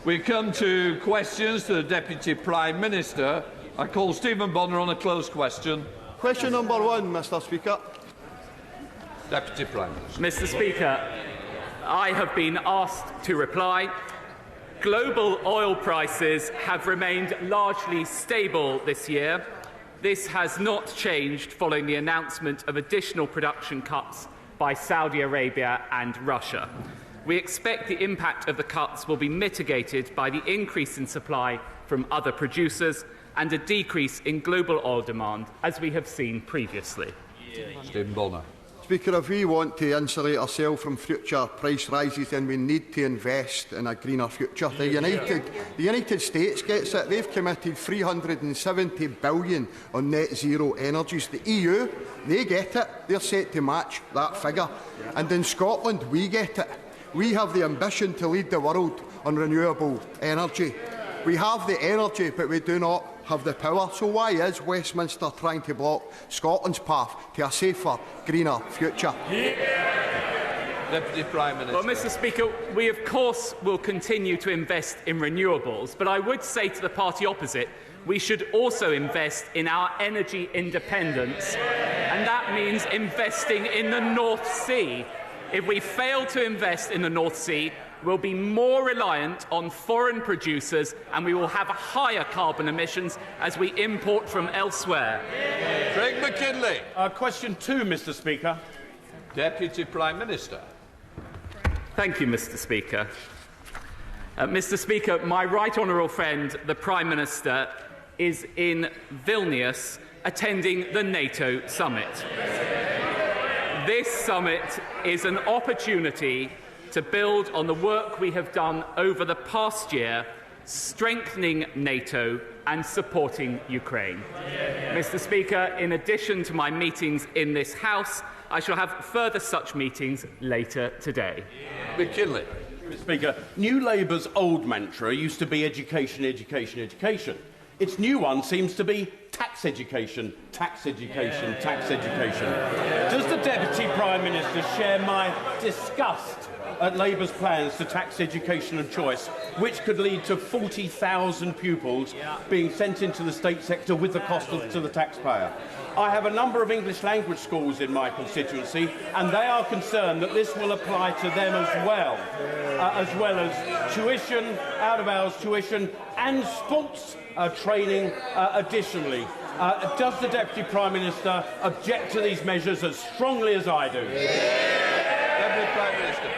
We come to questions to the Deputy Prime Minister. I call Stephen Bonner on a closed question. Question number 1, Mr. Speaker. Deputy Prime Minister. Mr. Speaker, I have been asked to reply. Global oil prices have remained largely stable this year. This has not changed following the announcement of additional production cuts by Saudi Arabia and Russia. We expect the impact of the cuts will be mitigated by the increase in supply from other producers and a decrease in global oil demand, as we have seen previously. Stephen Bonner. Speaker, if we want to insulate ourselves from future price rises, then we need to invest in a greener future. The United States gets it. They've committed $370 billion on net zero energies. The EU, they get it. They're set to match that figure. And in Scotland, we get it. We have the ambition to lead the world on renewable energy. We have the energy, but we do not have the power. So why is Westminster trying to block Scotland's path to a safer, greener future? Deputy Prime Minister. Well, Mr. Speaker, we of course will continue to invest in renewables, but I would say to the party opposite, we should also invest in our energy independence, and that means investing in the North Sea. If we fail to invest in the North Sea, we'll be more reliant on foreign producers and we will have higher carbon emissions as we import from elsewhere. Craig McKinley. Question 2, Mr. Speaker. Deputy Prime Minister. Thank you, Mr. Speaker. Mr. Speaker, my right honourable friend, the Prime Minister, is in Vilnius attending the NATO summit. This summit is an opportunity to build on the work we have done over the past year, strengthening NATO and supporting Ukraine. Mr. Speaker, in addition to my meetings in this House, I shall have further such meetings later today. McKinley. Mr. Speaker, New Labour's old mantra used to be education, education, education. Its new one seems to be tax education, tax education, tax education. Does the Deputy Prime Minister share my disgust at Labour's plans to tax education and choice, which could lead to 40,000 pupils being sent into the state sector with the cost to the taxpayer? I have a number of English language schools in my constituency, and they are concerned that this will apply to them as well as tuition, out-of-hours tuition, and sports training additionally. Does the Deputy Prime Minister object to these measures as strongly as I do? Deputy Prime Minister.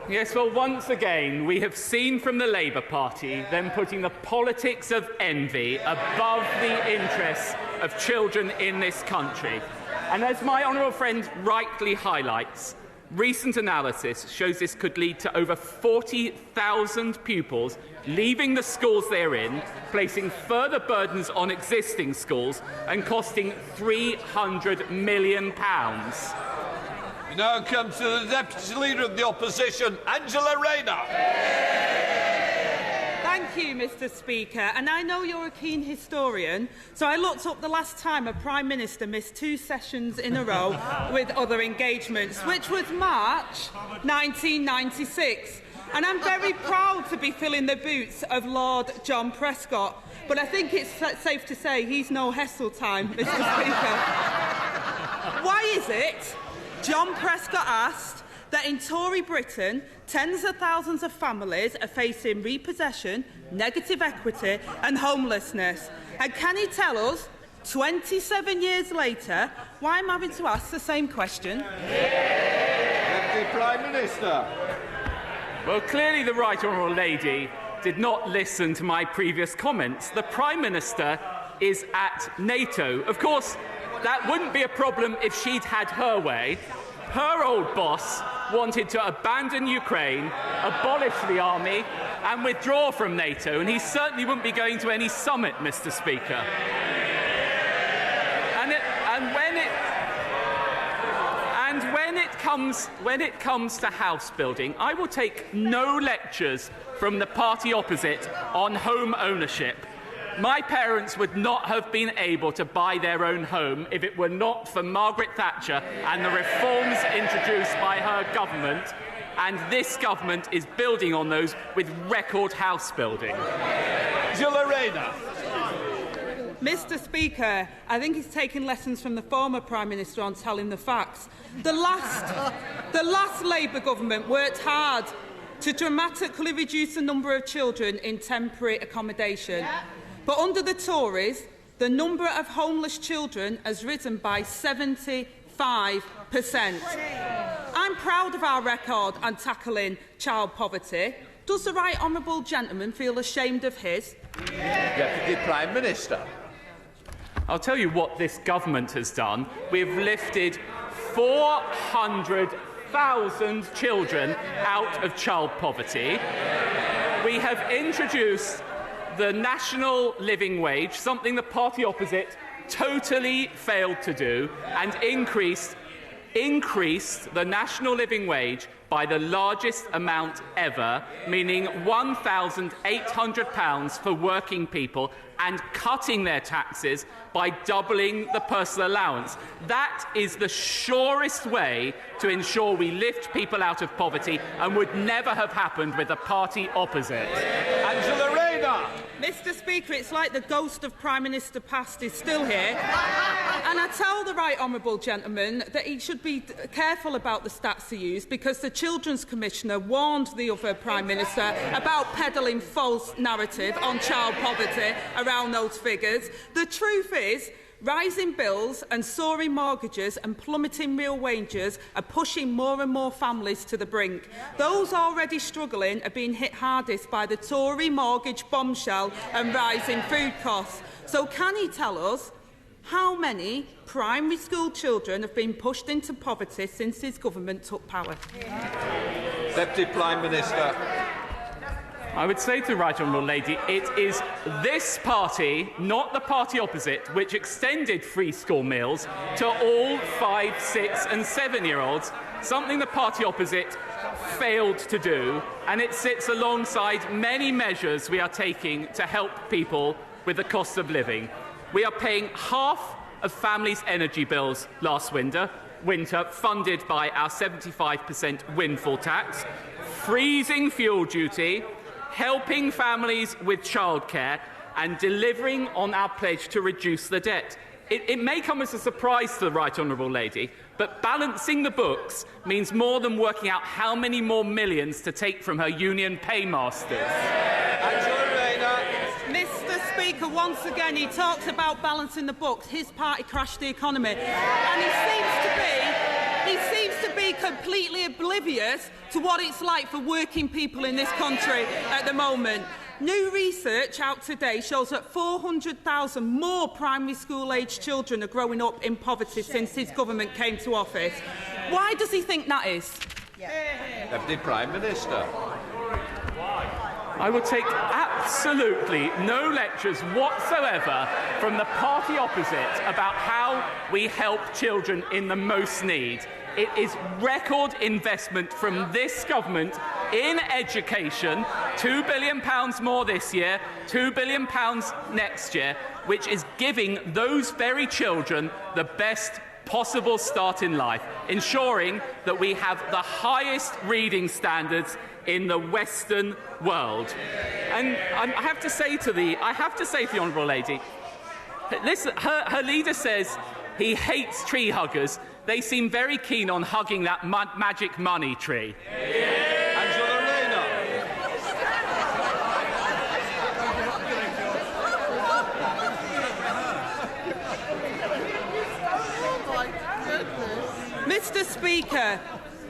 Yes, well, once again, we have seen from the Labour Party them putting the politics of envy above the interests of children in this country. And as my honourable friend rightly highlights, recent analysis shows this could lead to over 40,000 pupils leaving the schools they're in, placing further burdens on existing schools and costing £300 million. We now come to the Deputy Leader of the Opposition, Angela Rayner. Thank you, Mr. Speaker. And I know you're a keen historian, so I looked up the last time a Prime Minister missed 2 sessions in a row with other engagements, which was March 1996. And I'm very proud to be filling the boots of Lord John Prescott. But I think it's safe to say he's no Heseltine, Mr. Speaker. Why is it John Prescott asked that in Tory Britain, tens of thousands of families are facing repossession, negative equity and homelessness? And can he tell us, 27 years later, why I'm having to ask the same question? Deputy Prime Minister. Well, clearly the right honourable lady did not listen to my previous comments. The Prime Minister is at NATO. Of course, that wouldn't be a problem if she'd had her way. Her old boss wanted to abandon Ukraine, abolish the army and withdraw from NATO, and he certainly wouldn't be going to any summit, Mr. Speaker. When it comes to house building, I will take no lectures from the party opposite on home ownership. My parents would not have been able to buy their own home if it were not for Margaret Thatcher and the reforms introduced by her government. and this government is building on those with record house building. Mr. Speaker, I think he's taken lessons from the former Prime Minister on telling the facts. The last Labour government worked hard to dramatically reduce the number of children in temporary accommodation. But under the Tories, the number of homeless children has risen by 75%. I'm proud of our record on tackling child poverty. Does the right honourable gentleman feel ashamed of his? Deputy Prime Minister. I'll tell you what this government has done. We've lifted 400,000 children out of child poverty. We have introduced the national living wage, something the party opposite totally failed to do, and increased the national living wage by the largest amount ever, meaning £1,800 for working people, and cutting their taxes by doubling the personal allowance. That is the surest way to ensure we lift people out of poverty, and would never have happened with the party opposite. Angela Rayner. Mr. Speaker, it's like the ghost of Prime Minister past is still here. And I tell the right honourable gentleman that he should be careful about the stats he used, because the Children's Commissioner warned the other Prime Minister about peddling false narrative on child poverty around those figures. The truth is, rising bills and soaring mortgages and plummeting real wages are pushing more and more families to the brink. Those already struggling are being hit hardest by the Tory mortgage bombshell and rising food costs. So can he tell us how many primary school children have been pushed into poverty since his government took power? Deputy Prime Minister. I would say to the right honourable lady, it is this party, not the party opposite, which extended free school meals to all 5-, 6- and 7-year-olds, something the party opposite failed to do, and it sits alongside many measures we are taking to help people with the cost of living. We are paying half of families' energy bills last winter, funded by our 75% windfall tax, freezing fuel duty, helping families with childcare, and delivering on our pledge to reduce the debt. It may come as a surprise to the right honourable lady, but balancing the books means more than working out how many more millions to take from her union paymasters. Mr. Speaker, once again, he talks about balancing the books. His party crashed the economy, and he seems to be completely oblivious to what it's like for working people in this country at the moment. New research out today shows that 400,000 more primary school-aged children are growing up in poverty since his government came to office. Why does he think that is? Deputy Prime Minister. I will take absolutely no lectures whatsoever from the party opposite about how we help children in the most need. It is record investment from this government in education, £2 billion more this year, £2 billion next year, which is giving those very children the best possible start in life, ensuring that we have the highest reading standards in the Western world. And I have to say to the honourable lady, listen, her leader says he hates tree huggers. They seem very keen on hugging that magic money tree. Angela Rayner. Mr. Speaker,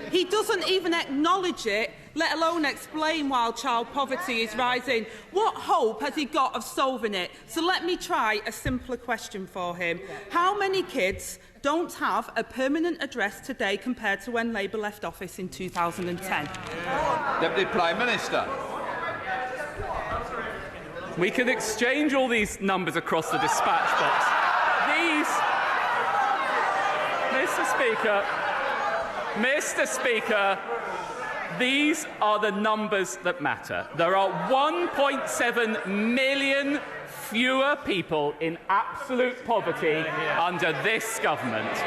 he doesn't even acknowledge it, let alone explain why child poverty is rising. What hope has he got of solving it? So let me try a simpler question for him. How many kids don't have a permanent address today compared to when Labour left office in 2010? Deputy Prime Minister. We can exchange all these numbers across the dispatch box. Mr. Speaker, these are the numbers that matter. There are 1.7 million fewer people in absolute poverty under this government,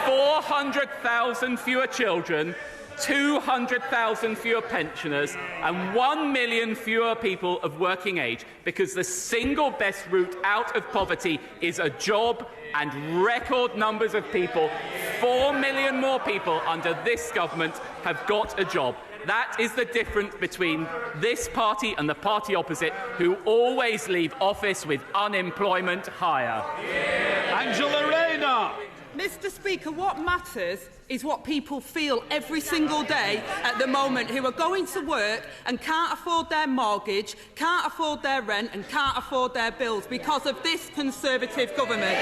400,000 fewer children, 200,000 fewer pensioners and 1 million fewer people of working age, because the single best route out of poverty is a job, and record numbers of people, 4 million more people under this government, have got a job. That is the difference between this party and the party opposite, who always leave office with unemployment higher. Angela Rayner. Mr. Speaker, what matters is what people feel every single day at the moment, who are going to work and can't afford their mortgage, can't afford their rent and can't afford their bills because of this Conservative government.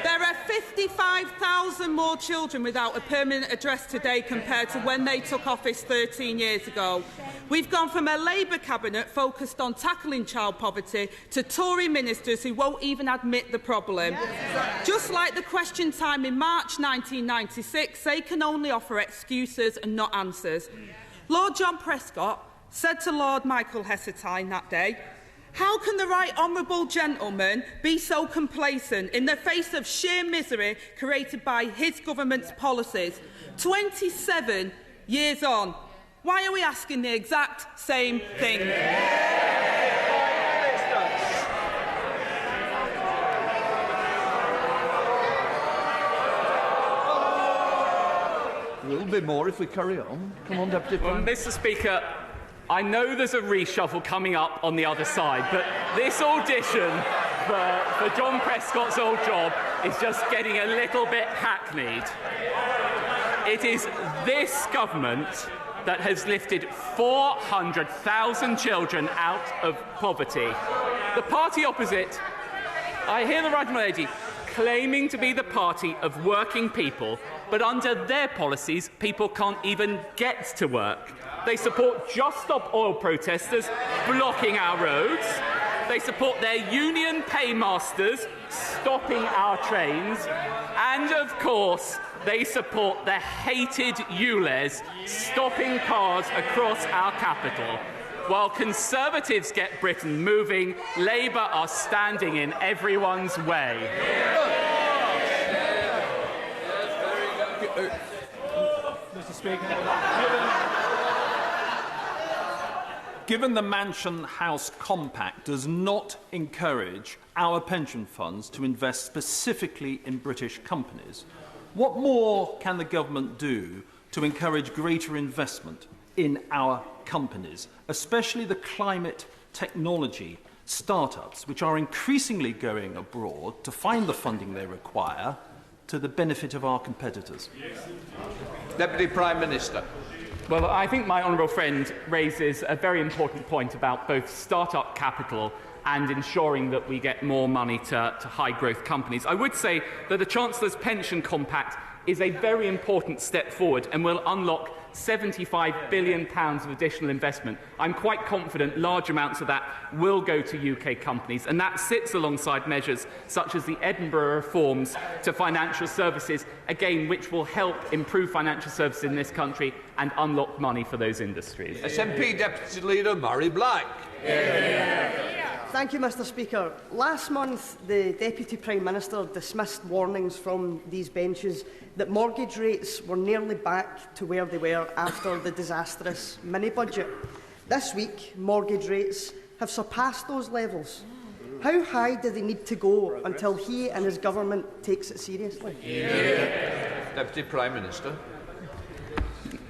There are 55,000 more children without a permanent address today compared to when they took office 13 years ago. We've gone from a Labour cabinet focused on tackling child poverty to Tory ministers who won't even admit the problem. Just like the Question Time in March 1996, they can only offer excuses and not answers. Lord John Prescott said to Lord Michael Heseltine that day, "How can the right honourable gentleman be so complacent in the face of sheer misery created by his government's policies? 27 years on, why are we asking the exact same thing?" There will be more if we carry on. Come on, Deputy Prime. Mr. Speaker, I know there's a reshuffle coming up on the other side, but this audition for John Prescott's old job is just getting a little bit hackneyed. It is this government that has lifted 400,000 children out of poverty. The party opposite, I hear the right lady, claiming to be the party of working people, but under their policies, people can't even get to work. They support Just Stop Oil protesters blocking our roads. They support their union paymasters stopping our trains. And, of course, they support the hated ULEZ stopping cars across our capital. While Conservatives get Britain moving, Labour are standing in everyone's way. Mr. Speaker, given the Mansion House Compact does not encourage our pension funds to invest specifically in British companies, what more can the government do to encourage greater investment in our companies, especially the climate technology startups, which are increasingly going abroad to find the funding they require to the benefit of our competitors? Deputy Prime Minister. Well, I think my honourable friend raises a very important point about both start-up capital and ensuring that we get more money to high-growth companies. I would say that the Chancellor's Pension Compact is a very important step forward and will unlock £75 billion of additional investment. I'm quite confident large amounts of that will go to UK companies, and that sits alongside measures such as the Edinburgh reforms to financial services, again, which will help improve financial services in this country and unlock money for those industries. SNP Deputy Leader Murray Black. Thank you, Mr. Speaker. Last month, the Deputy Prime Minister dismissed warnings from these benches that mortgage rates were nearly back to where they were after the disastrous mini-budget. This week, mortgage rates have surpassed those levels. How high do they need to go until he and his government takes it seriously? Deputy Prime Minister.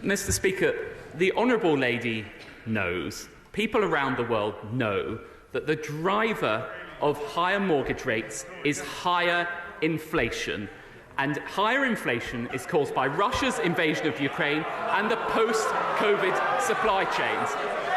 Mr. Speaker, the honourable lady knows, people around the world know, that the driver of higher mortgage rates is higher inflation. And higher inflation is caused by Russia's invasion of Ukraine and the post-COVID supply chains.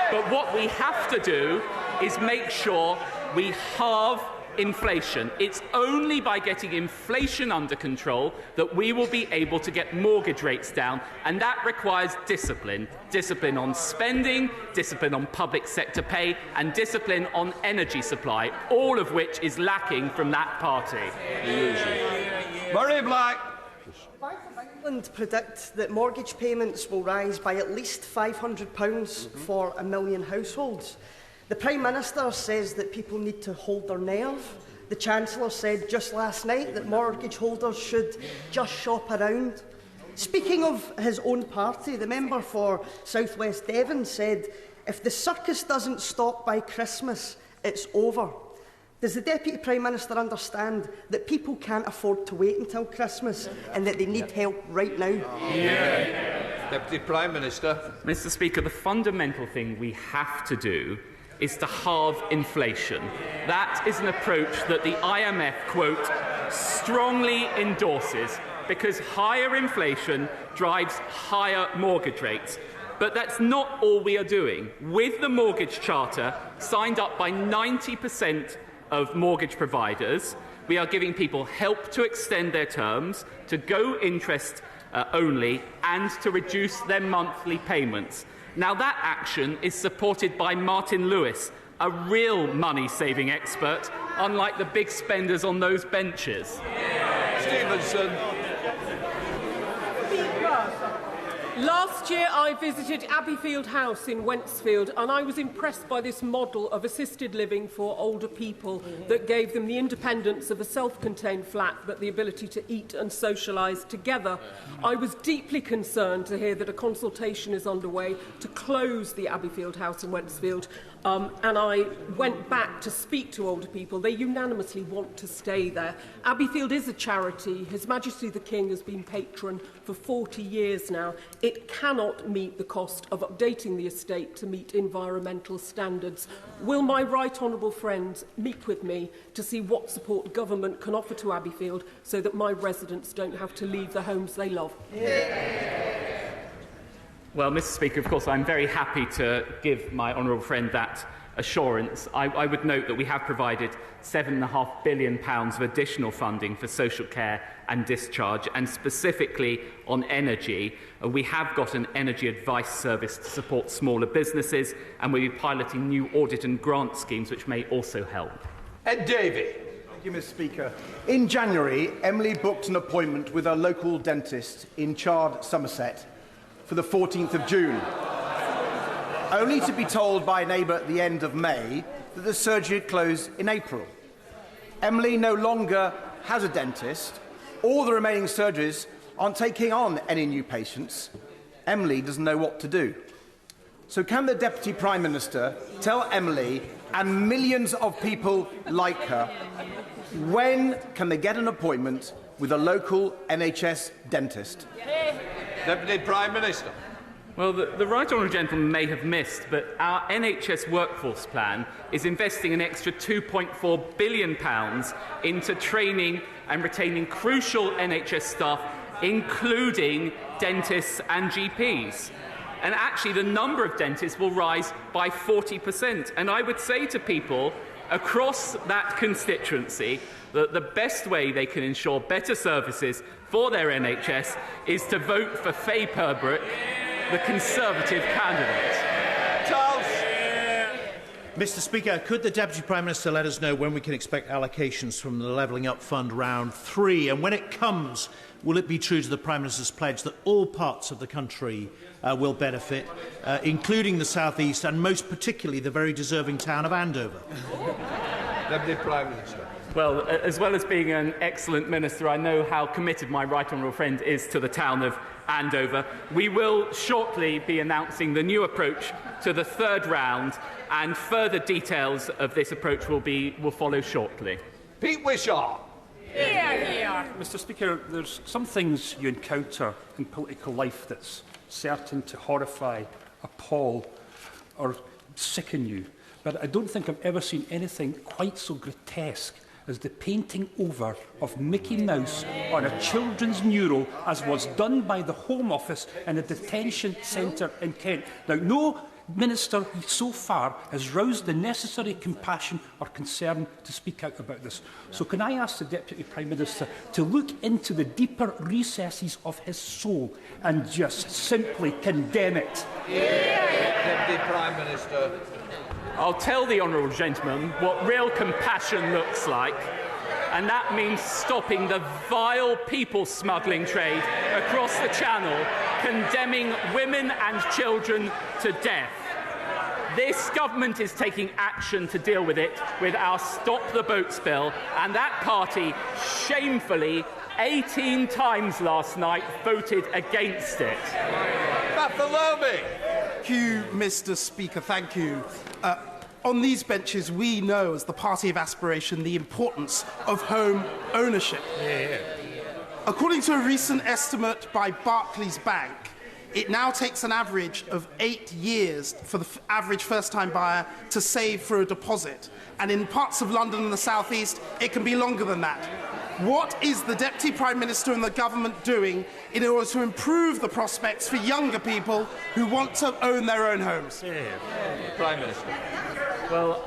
But what we have to do is make sure we halve inflation. It's only by getting inflation under control that we will be able to get mortgage rates down, and that requires discipline. Discipline on spending, discipline on public sector pay, and discipline on energy supply, all of which is lacking from that party. Murray Black. Bank of England predict that mortgage payments will rise by at least £500 for 1 million households. The Prime Minister says that people need to hold their nerve. The Chancellor said just last night that mortgage holders should just shop around. Speaking of his own party, the member for South West Devon said, if the circus doesn't stop by Christmas, it's over. Does the Deputy Prime Minister understand that people can't afford to wait until Christmas and that they need help right now? Deputy Prime Minister. Mr. Speaker, the fundamental thing we have to do is to halve inflation. That is an approach that the IMF, quote, strongly endorses because higher inflation drives higher mortgage rates. But that's not all we are doing. With the mortgage charter, signed up by 90% of mortgage providers, we are giving people help to extend their terms, to go interest only, and to reduce their monthly payments. Now, that action is supported by Martin Lewis, a real money-saving expert, unlike the big spenders on those benches. Stevenson. Last year I visited Abbeyfield House in Wentzfield and I was impressed by this model of assisted living for older people that gave them the independence of a self-contained flat but the ability to eat and socialise together. I was deeply concerned to hear that a consultation is underway to close the Abbeyfield House in Wentzfield, and I went back to speak to older people. They unanimously want to stay there. Abbeyfield is a charity. His Majesty the King has been patron for 40 years now. It cannot meet the cost of updating the estate to meet environmental standards. Will my right honourable friends meet with me to see what support government can offer to Abbeyfield so that my residents don't have to leave the homes they love? Well, Mr. Speaker, of course, I'm very happy to give my honourable friend that assurance. I would note that we have provided £7.5 billion of additional funding for social care and discharge, and specifically on energy. We have got an energy advice service to support smaller businesses, and we'll be piloting new audit and grant schemes which may also help. Ed Davey. Thank you, Mr. Speaker. In January, Emily booked an appointment with a local dentist in Chard, Somerset, for the 14th of June, only to be told by a neighbour at the end of May that the surgery had closed in April. Emily no longer has a dentist. All the remaining surgeries aren't taking on any new patients. Emily doesn't know what to do. So can the Deputy Prime Minister tell Emily and millions of people like her when can they get an appointment with a local NHS dentist? Deputy Prime Minister. Well, the right honourable gentleman may have missed, but our NHS workforce plan is investing an extra £2.4 billion into training and retaining crucial NHS staff, including dentists and GPs. And actually, the number of dentists will rise by 40%. And I would say to people across that constituency that the best way they can ensure better services for their NHS is to vote for Faye Purbrick, the Conservative candidate. Charles. Mr. Speaker, could the Deputy Prime Minister let us know when we can expect allocations from the Levelling Up Fund round 3? And when it comes, will it be true to the Prime Minister's pledge that all parts of the country will benefit, including the South East and most particularly the very deserving town of Andover? Deputy Prime Minister. Well, as well as being an excellent minister, I know how committed my right honourable friend is to the town of Andover. We will shortly be announcing the new approach to the third round, and further details of this approach will follow shortly. Pete Wishart. Mr. Speaker, there's some things you encounter in political life that's certain to horrify, appall or sicken you. But I don't think I've ever seen anything quite so grotesque as the painting over of Mickey Mouse on a children's mural as was done by the Home Office in a detention centre in Kent. Now, no minister so far has roused the necessary compassion or concern to speak out about this. So can I ask the Deputy Prime Minister to look into the deeper recesses of his soul and just simply condemn it? Deputy Prime Minister. I'll tell the honourable gentleman what real compassion looks like, and that means stopping the vile people smuggling trade across the Channel, condemning women and children to death. This government is taking action to deal with it with our Stop the Boats bill, and that party shamefully 18 times last night voted against it. Thank you, Mr. Speaker. Thank you. On these benches, we know, as the party of aspiration, the importance of home ownership. According to a recent estimate by Barclays Bank, it now takes an average of 8 years for the average first-time buyer to save for a deposit. And in parts of London and the South East, it can be longer than that. What is the Deputy Prime Minister and the government doing in order to improve the prospects for younger people who want to own their own homes? Prime Minister. Well,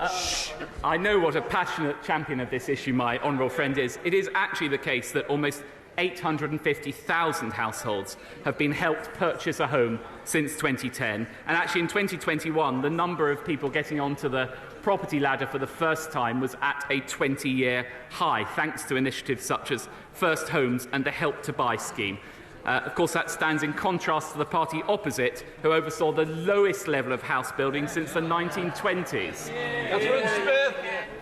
I know what a passionate champion of this issue my honourable friend is. It is actually the case that almost 850,000 households have been helped purchase a home since 2010. And actually in 2021, the number of people getting onto the property ladder for the first time was at a 20-year high, thanks to initiatives such as First Homes and the Help to Buy scheme. Of course, that stands in contrast to the party opposite, who oversaw the lowest level of house building since the 1920s.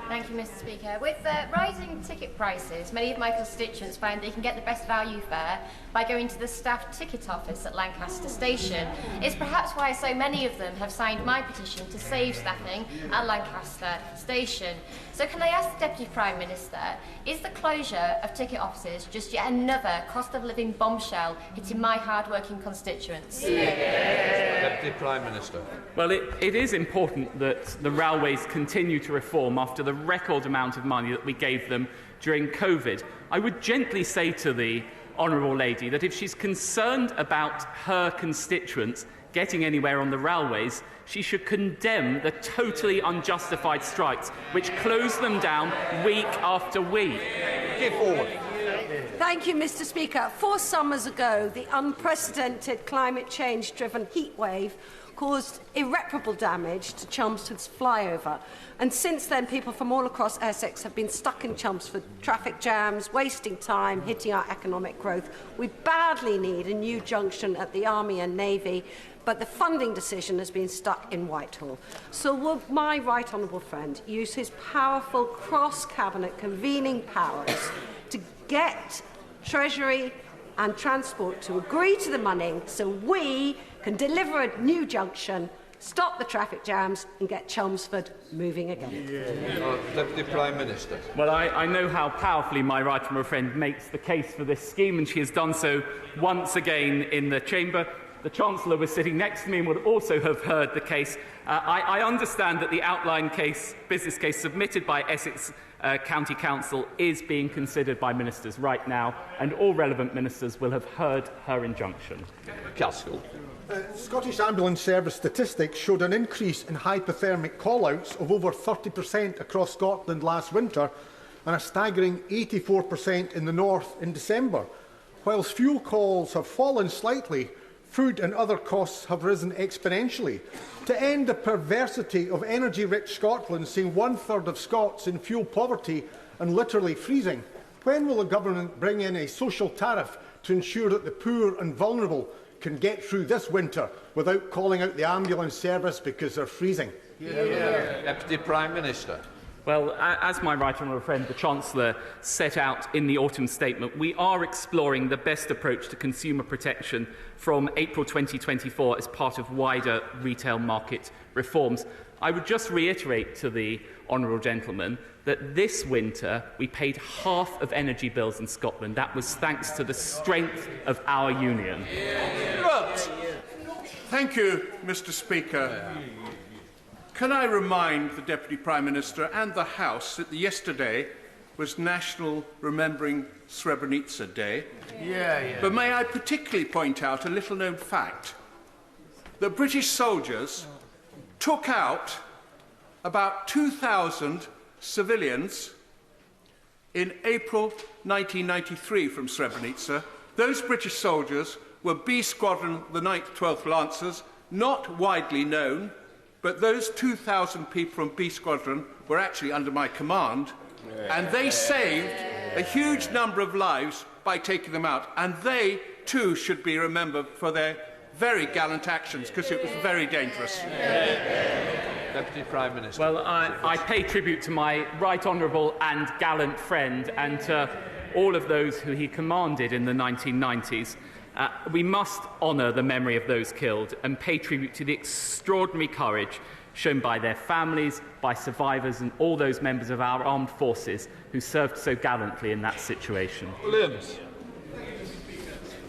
Thank you, Mr. Speaker. With rising ticket prices, many of my constituents find they can get the best value fare by going to the staff ticket office at Lancaster Station. It's perhaps why so many of them have signed my petition to save staffing at Lancaster Station. So can I ask the Deputy Prime Minister, is the closure of ticket offices just yet another cost of living bombshell hitting my hard-working constituents? Deputy Prime Minister. Well, it is important that the railways continue to reform after the record amount of money that we gave them during COVID. I would gently say to the honourable lady that if she's concerned about her constituents getting anywhere on the railways, she should condemn the totally unjustified strikes which close them down week after week. Give forward. Thank you, Mr. Speaker. 4 summers ago, the unprecedented climate change-driven heatwave caused irreparable damage to Chelmsford's flyover. And since then, people from all across Essex have been stuck in Chelmsford, traffic jams, wasting time, hitting our economic growth. We badly need a new junction at the Army and Navy, but the funding decision has been stuck in Whitehall. So will my right honourable friend use his powerful cross-cabinet convening powers to get Treasury and Transport to agree to the money so we can deliver a new junction, stop the traffic jams and get Chelmsford moving again? Deputy Prime Minister. Well, I know how powerfully my right honourable friend makes the case for this scheme, and she has done so once again in the Chamber. The Chancellor was sitting next to me and would also have heard the case. I understand that the outline case, business case submitted by Essex County Council is being considered by ministers right now, and all relevant ministers will have heard her injunction. Castle. Scottish Ambulance Service statistics showed an increase in hypothermic call-outs of over 30% across Scotland last winter and a staggering 84% in the north in December. Whilst fuel calls have fallen slightly, food and other costs have risen exponentially. To end the perversity of energy-rich Scotland seeing 1/3 of Scots in fuel poverty and literally freezing, when will the government bring in a social tariff to ensure that the poor and vulnerable can get through this winter without calling out the ambulance service because they're freezing? Deputy Prime Minister. Well, as my right honourable friend, the Chancellor, set out in the autumn statement, we are exploring the best approach to consumer protection from April 2024 as part of wider retail market reforms. I would just reiterate to the honourable gentleman that this winter we paid half of energy bills in Scotland. That was thanks to the strength of our union. Thank you, Mr. Speaker. Can I remind the Deputy Prime Minister and the House that yesterday was National Remembering Srebrenica Day? But may I particularly point out a little-known fact, that British soldiers took out about 2,000 civilians in April 1993 from Srebrenica. Those British soldiers were B Squadron, the 9th 12th Lancers, not widely known, but those 2,000 people from B Squadron were actually under my command, and they saved a huge number of lives by taking them out. And they, too, should be remembered for their very gallant actions, because it was very dangerous. Deputy Prime Minister. Well, I pay tribute to my right honourable and gallant friend, and to all of those who he commanded in the 1990s. We must honour the memory of those killed and pay tribute to the extraordinary courage shown by their families, by survivors and all those members of our armed forces who served so gallantly in that situation. Williams.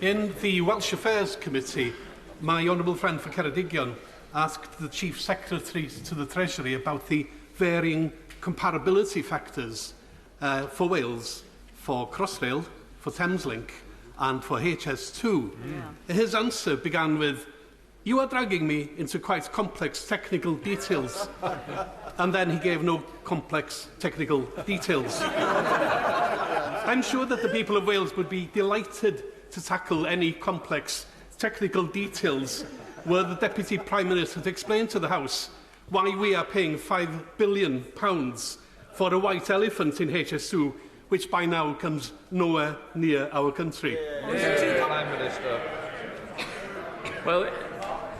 In the Welsh Affairs Committee, my honourable friend for Ceredigion asked the Chief Secretary to the Treasury about the varying comparability factors for Wales, for Crossrail, for Thameslink and for HS2. Yeah. His answer began with, "You are dragging me into quite complex technical details." And then he gave no complex technical details. I'm sure that the people of Wales would be delighted to tackle any complex technical details were the Deputy Prime Minister to explain to the House why we are paying £5 billion for a white elephant in HS2, which by now comes nowhere near our country. Prime Minister. Well,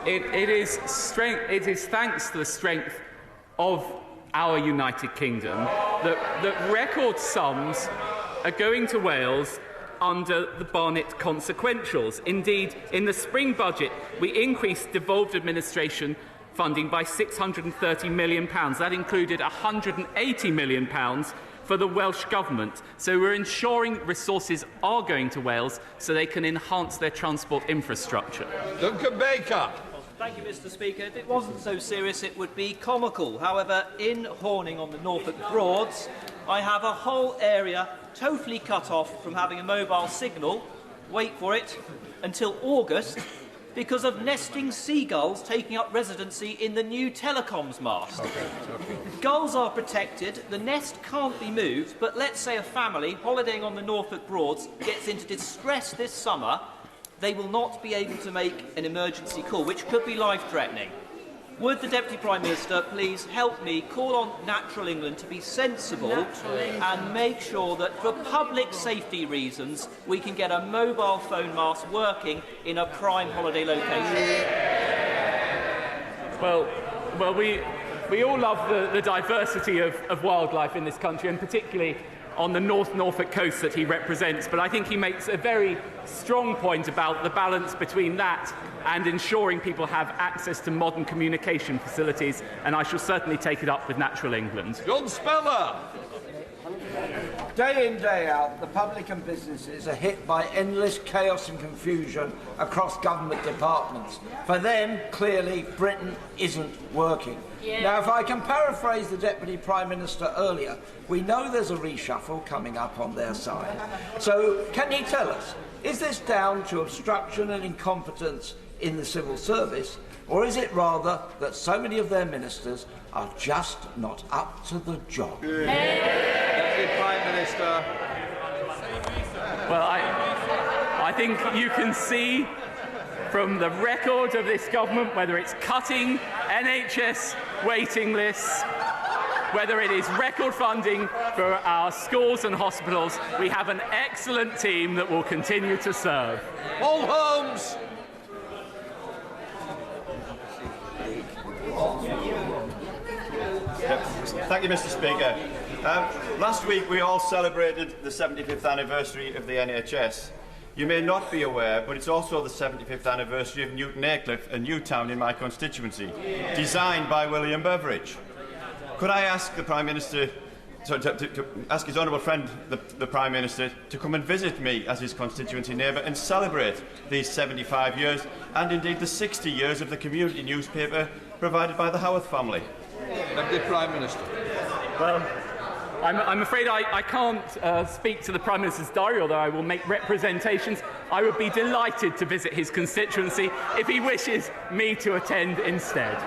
it is thanks to the strength of our United Kingdom that record sums are going to Wales under the Barnett consequentials. Indeed, in the spring budget, we increased devolved administration funding by £630 million. That included £180 million for the Welsh Government. So we're ensuring resources are going to Wales so they can enhance their transport infrastructure. Duncan Baker. Thank you, Mr. Speaker. If it wasn't so serious, it would be comical. However, in Horning on the Norfolk Broads, I have a whole area totally cut off from having a mobile signal, wait for it, until August, because of nesting seagulls taking up residency in the new telecoms mast. Gulls are protected, the nest can't be moved, but let's say a family holidaying on the Norfolk Broads gets into distress this summer, they will not be able to make an emergency call, which could be life-threatening. Would the Deputy Prime Minister please help me call on Natural England to be sensible and make sure that for public safety reasons we can get a mobile phone mast working in a prime holiday location? Well, we all love the diversity of wildlife in this country, and particularly on the North Norfolk coast that he represents, but I think he makes a very strong point about the balance between that and ensuring people have access to modern communication facilities, and I shall certainly take it up with Natural England. John Speller. Day in, day out, the public and businesses are hit by endless chaos and confusion across government departments. For them, clearly, Britain isn't working. Yeah. Now, if I can paraphrase the Deputy Prime Minister earlier, we know there's a reshuffle coming up on their side. So, can you tell us, is this down to obstruction and incompetence in the civil service, or is it rather that so many of their ministers are just not up to the job? Deputy Prime Minister. Well, I think you can see from the record of this government, whether it's cutting NHS waiting lists, whether it is record funding for our schools and hospitals, we have an excellent team that will continue to serve. Paul Holmes. Thank you, Mr. Speaker. Last week we all celebrated the 75th anniversary of the NHS. You may not be aware, but it's also the 75th anniversary of Newton Aycliffe, a new town in my constituency, designed by William Beveridge. Could I ask the Prime Minister, to ask his honourable friend, the Prime Minister, to come and visit me as his constituency neighbour and celebrate these 75 years and indeed the 60 years of the community newspaper provided by the Howarth family? Deputy Prime Minister. Well, I'm afraid I can't speak to the Prime Minister's diary, although I will make representations. I would be delighted to visit his constituency if he wishes me to attend instead.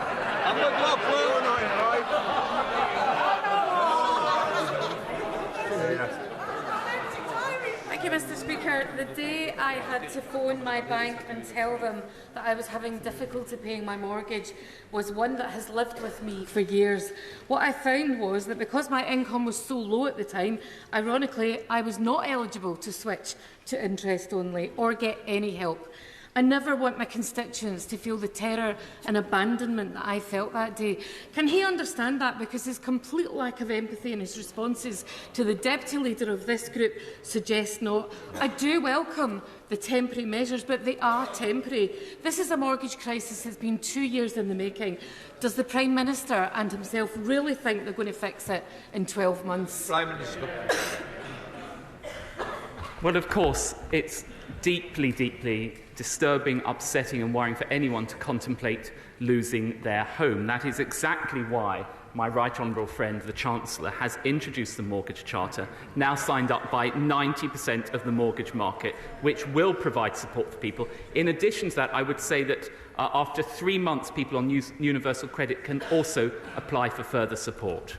Thank you, Mr. Speaker. The day I had to phone my bank and tell them that I was having difficulty paying my mortgage was one that has lived with me for years. What I found was that because my income was so low at the time, ironically, I was not eligible to switch to interest only or get any help. I never want my constituents to feel the terror and abandonment that I felt that day. Can he understand that? Because his complete lack of empathy and his responses to the deputy leader of this group suggest not. I do welcome the temporary measures, but they are temporary. This is a mortgage crisis that's been 2 years in the making. Does the Prime Minister and himself really think they're going to fix it in 12 months? Prime Minister. Well, of course, it's deeply, deeply disturbing, upsetting and worrying for anyone to contemplate losing their home. That is exactly why my right honourable friend, the Chancellor, has introduced the Mortgage Charter, now signed up by 90% of the mortgage market, which will provide support for people. In addition to that, I would say that after 3 months, people on universal credit can also apply for further support.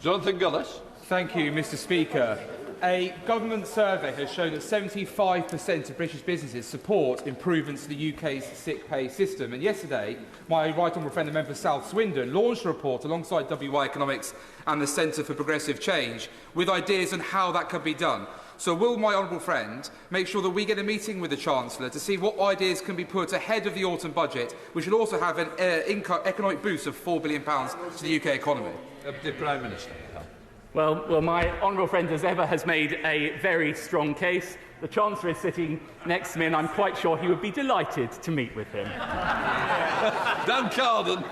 Jonathan Gullis. Thank you, Mr. Speaker. A government survey has shown that 75% of British businesses support improvements to the UK's sick pay system. And yesterday, my right honourable friend, the member for South Swindon, launched a report alongside WY Economics and the Centre for Progressive Change with ideas on how that could be done. So will my honourable friend make sure that we get a meeting with the Chancellor to see what ideas can be put ahead of the autumn budget, which will also have an economic boost of £4 billion to the UK economy? Deputy Prime Minister. Well, my honourable friend, as ever, has made a very strong case. The Chancellor is sitting next to me, and I'm quite sure he would be delighted to meet with him. Dan Carden.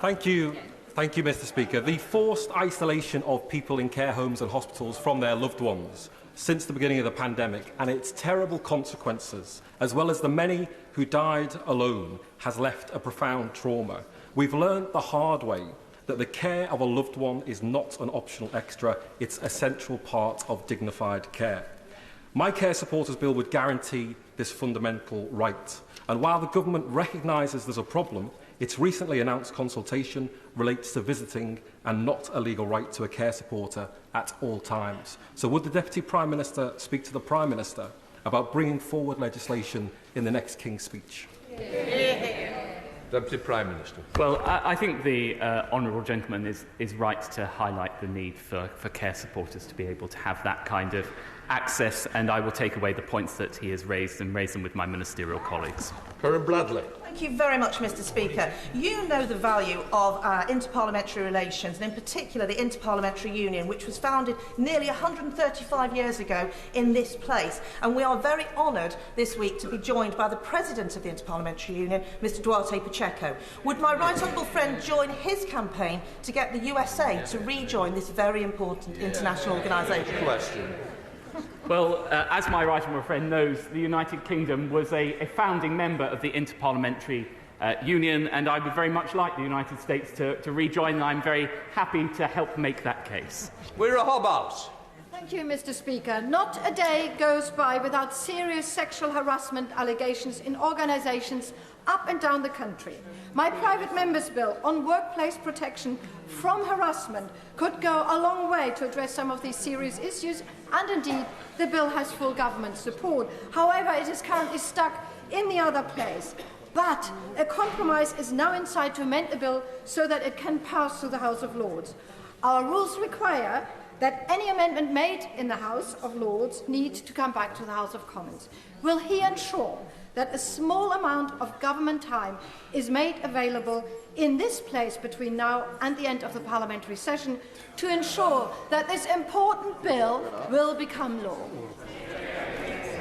Thank you, Mr. Speaker. The forced isolation of people in care homes and hospitals from their loved ones since the beginning of the pandemic and its terrible consequences, as well as the many who died alone, has left a profound trauma. We've learned the hard way that the care of a loved one is not an optional extra, it's a central part of dignified care. My Care Supporters Bill would guarantee this fundamental right. And while the government recognises there's a problem, its recently announced consultation relates to visiting and not a legal right to a care supporter at all times. So would the Deputy Prime Minister speak to the Prime Minister about bringing forward legislation in the next King's Speech? Deputy Prime Minister. Well, I think the honourable gentleman is right to highlight the need for care supporters to be able to have that kind of access, and I will take away the points that he has raised and raise them with my ministerial colleagues. Karen Bradley. Thank you very much, Mr. Speaker. You know the value of interparliamentary relations, and in particular the Interparliamentary Union, which was founded nearly 135 years ago in this place. And we are very honoured this week to be joined by the President of the Interparliamentary Union, Mr. Duarte Pacheco. Would my right honourable friend join his campaign to get the USA to rejoin this very important international organisation? Question. Well, as my right honourable friend knows, the United Kingdom was a founding member of the Interparliamentary Union, and I would very much like the United States to rejoin, and I'm very happy to help make that case. We're a Hobhouse. Thank you, Mr. Speaker. Not a day goes by without serious sexual harassment allegations in organisations up and down the country. My private member's bill on workplace protection from harassment could go a long way to address some of these serious issues, and indeed the bill has full government support. However, it is currently stuck in the other place. But a compromise is now in sight to amend the bill so that it can pass through the House of Lords. Our rules require that any amendment made in the House of Lords needs to come back to the House of Commons. Will he ensure that a small amount of government time is made available in this place between now and the end of the parliamentary session to ensure that this important bill will become law?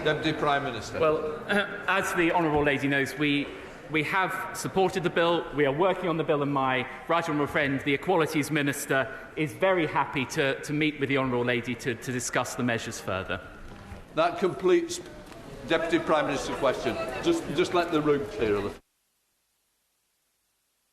Deputy Prime Minister. Well, as the honourable lady knows, we have supported the bill, we are working on the bill, and my right honourable friend, the Equalities Minister, is very happy to meet with the honourable lady to discuss the measures further. That completes Deputy Prime Minister's question. Just let the room clear a little.